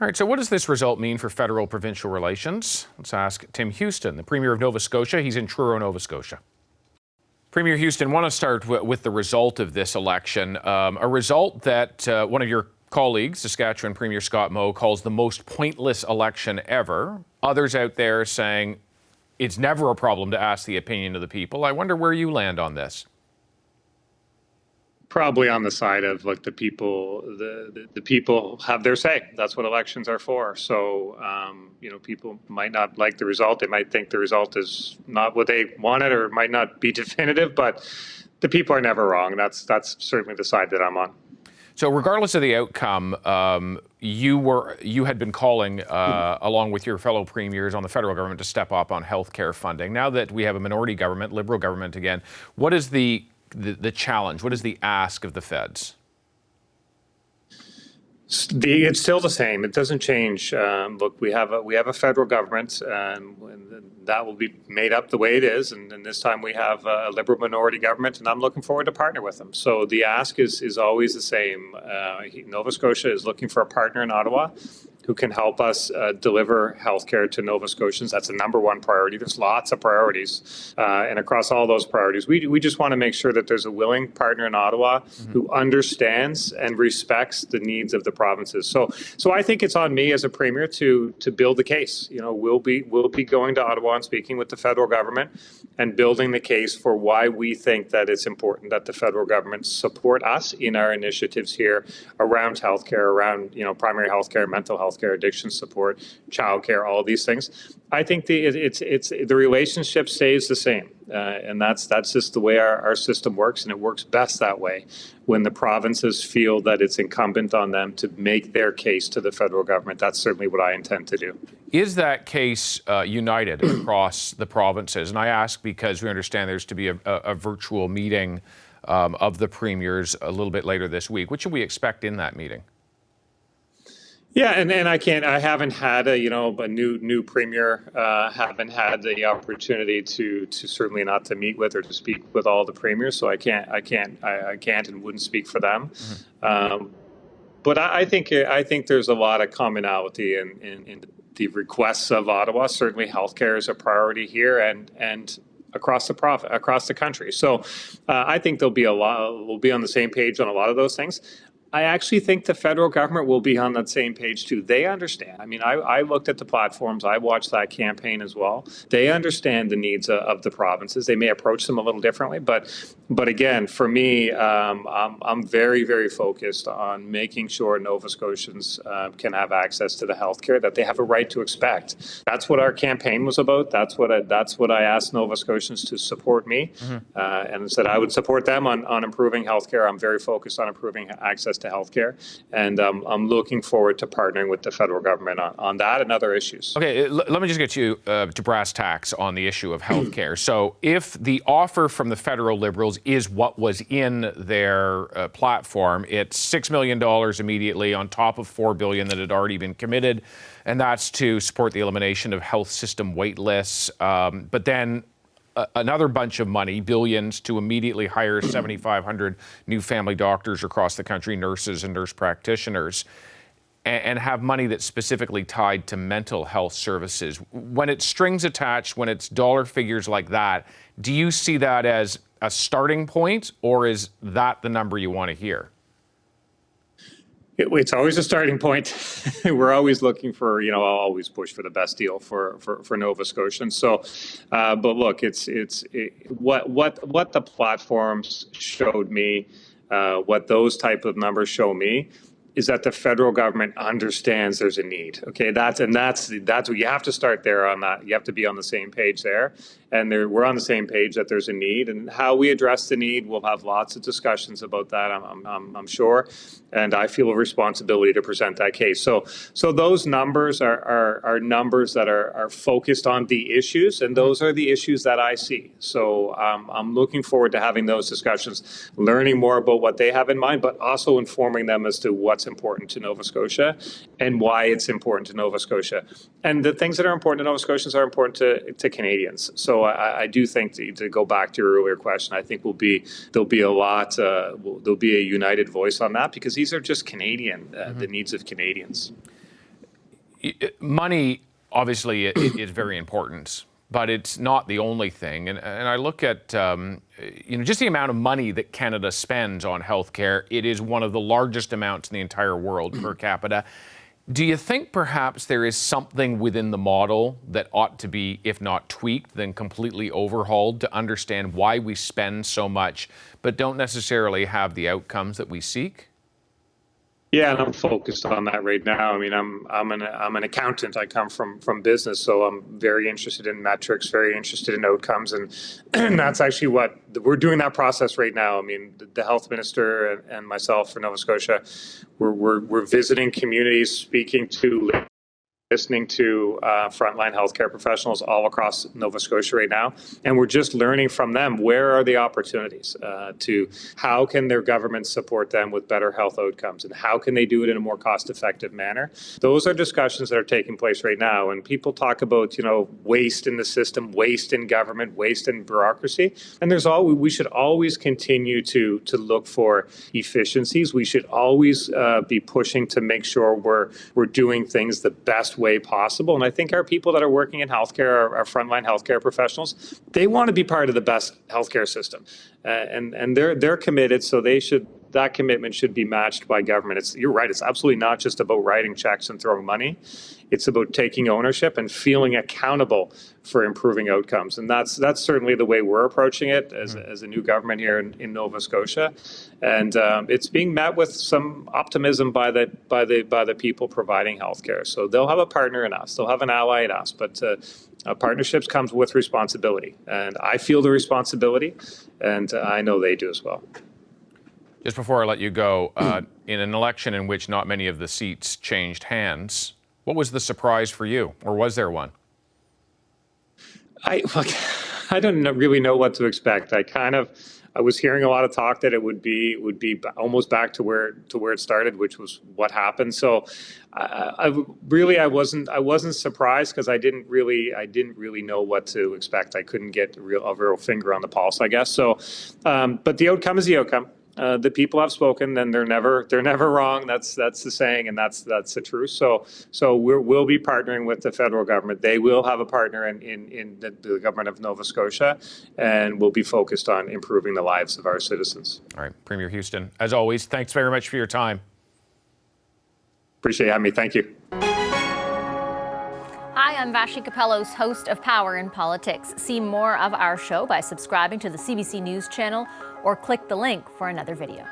All right, so what does this result mean for federal-provincial relations? Let's ask Tim Houston, the Premier of Nova Scotia. He's in Truro, Nova Scotia. Premier Houston, want to start with the result of this election, a result that one of your colleagues, Saskatchewan Premier Scott Moe, calls the most pointless election ever. Others out there saying it's never a problem to ask the opinion of the people. I wonder where you land on this. Probably on the side of like the people. The people have their say. That's what elections are for. So people might not like the result. They might think the result is not what they wanted, or it might not be definitive. But the people are never wrong. That's certainly the side that I'm on. So regardless of the outcome, you had been calling, along with your fellow premiers on the federal government, to step up on healthcare funding. Now that we have a minority government, Liberal government again, what is the challenge? What is the ask of the feds? It's still the same. It doesn't change. Look, we have a federal government, and that will be made up the way it is. And this time we have a Liberal minority government, and I'm looking forward to partner with them. So the ask is always the same. Nova Scotia is looking for a partner in Ottawa who can help us deliver healthcare to Nova Scotians. That's the number one priority. There's lots of priorities, and across all those priorities, we just want to make sure that there's a willing partner in Ottawa who understands and respects the needs of the provinces. So I think it's on me as a premier to build the case. We'll be going to Ottawa and speaking with the federal government and building the case for why we think that it's important that the federal government support us in our initiatives here around healthcare, around primary healthcare, mental health care, addiction support, childcare, all these things. I think the relationship stays the same, and that's just the way our system works, and it works best that way when the provinces feel that it's incumbent on them to make their case to the federal government. That's certainly what I intend to do. Is that case united across the provinces? And I ask because we understand there's to be a virtual meeting of the premiers a little bit later this week. What should we expect in that meeting? Yeah, and I haven't had a new premier, haven't had the opportunity to certainly not to meet with or to speak with all the premiers, so I can't and wouldn't speak for them. Mm-hmm. But I think there's a lot of commonality in the requests of Ottawa. Certainly, healthcare is a priority here, and across the country. So I think we'll be on the same page on a lot of those things. I actually think the federal government will be on that same page too. They understand. I mean, I looked at the platforms. I watched that campaign as well. They understand the needs of the provinces. They may approach them a little differently, but again, for me, I'm very, very focused on making sure Nova Scotians can have access to the healthcare that they have a right to expect. That's what our campaign was about. That's what I asked Nova Scotians to support me, and said I would support them on improving healthcare. I'm very focused on improving access to healthcare, and I'm looking forward to partnering with the federal government on that and other issues. Okay, let me just get you to brass tacks on the issue of healthcare. So if the offer from the federal Liberals is what was in their platform, it's $6 million immediately on top of $4 billion that had already been committed, and that's to support the elimination of health system wait lists, but then another bunch of money, billions, to immediately hire 7,500 new family doctors across the country, nurses and nurse practitioners, and have money that's specifically tied to mental health services. When it's strings attached, when it's dollar figures like that, do you see that as a starting point, or is that the number you want to hear? It's always a starting point. We're always looking for, I'll always push for the best deal for Nova Scotians. So, but look, what the platforms showed me, what those type of numbers show me, is that the federal government understands there's a need. Okay, that's what you have to start there on that. You have to be on the same page there. And we're on the same page that there's a need, and how we address the need, we'll have lots of discussions about that, I'm sure. And I feel a responsibility to present that case. So those numbers are numbers that are focused on the issues, and those are the issues that I see. So I'm looking forward to having those discussions, learning more about what they have in mind, but also informing them as to what's important to Nova Scotia and why it's important to Nova Scotia. And the things that are important to Nova Scotians are important to Canadians. So I do think, to go back to your earlier question, I think there'll be a united voice on that, because these are just Canadian, the needs of Canadians. money obviously is very important, but it's not the only thing. And I look at just the amount of money that Canada spends on healthcare. It is one of the largest amounts in the entire world per capita. Do you think perhaps there is something within the model that ought to be, if not tweaked, then completely overhauled to understand why we spend so much, but don't necessarily have the outcomes that we seek? Yeah, and I'm focused on that right now. I mean, I'm an accountant. I come from business, so I'm very interested in metrics, very interested in outcomes, and that's actually what we're doing that process right now. I mean, the health minister and myself for Nova Scotia, we're visiting communities, speaking to, listening to frontline healthcare professionals all across Nova Scotia right now, and we're just learning from them where are the opportunities to how can their government support them with better health outcomes, and how can they do it in a more cost-effective manner. Those are discussions that are taking place right now, and people talk about waste in the system, waste in government, waste in bureaucracy, and we should always continue to look for efficiencies. We should always be pushing to make sure we're doing things the best way possible. And I think our people that are working in healthcare, our frontline healthcare professionals, they want to be part of the best healthcare system, and they're committed. So that commitment should be matched by government. You're right. It's absolutely not just about writing checks and throwing money. It's about taking ownership and feeling accountable for improving outcomes. And that's certainly the way we're approaching it as a new government here in Nova Scotia. And it's being met with some optimism by the people providing healthcare. So they'll have a partner in us. They'll have an ally in us. But partnerships comes with responsibility. And I feel the responsibility, and I know they do as well. Just before I let you go, in an election in which not many of the seats changed hands, what was the surprise for you, or was there one? I don't really know what to expect. I was hearing a lot of talk that it would be almost back to where it started, which was what happened. So I wasn't surprised, because I didn't really know what to expect. I couldn't get a real finger on the pulse, I guess. So, but the outcome is the outcome. The people have spoken, and they're never wrong. That's the saying, and that's the truth. So we'll be partnering with the federal government. They will have a partner in the government of Nova Scotia, and we'll be focused on improving the lives of our citizens. All right, Premier Houston, as always, thanks very much for your time. Appreciate having me. Thank you. Hi, I'm Vashi Capellos, host of Power in Politics. See more of our show by subscribing to the CBC News channel or click the link for another video.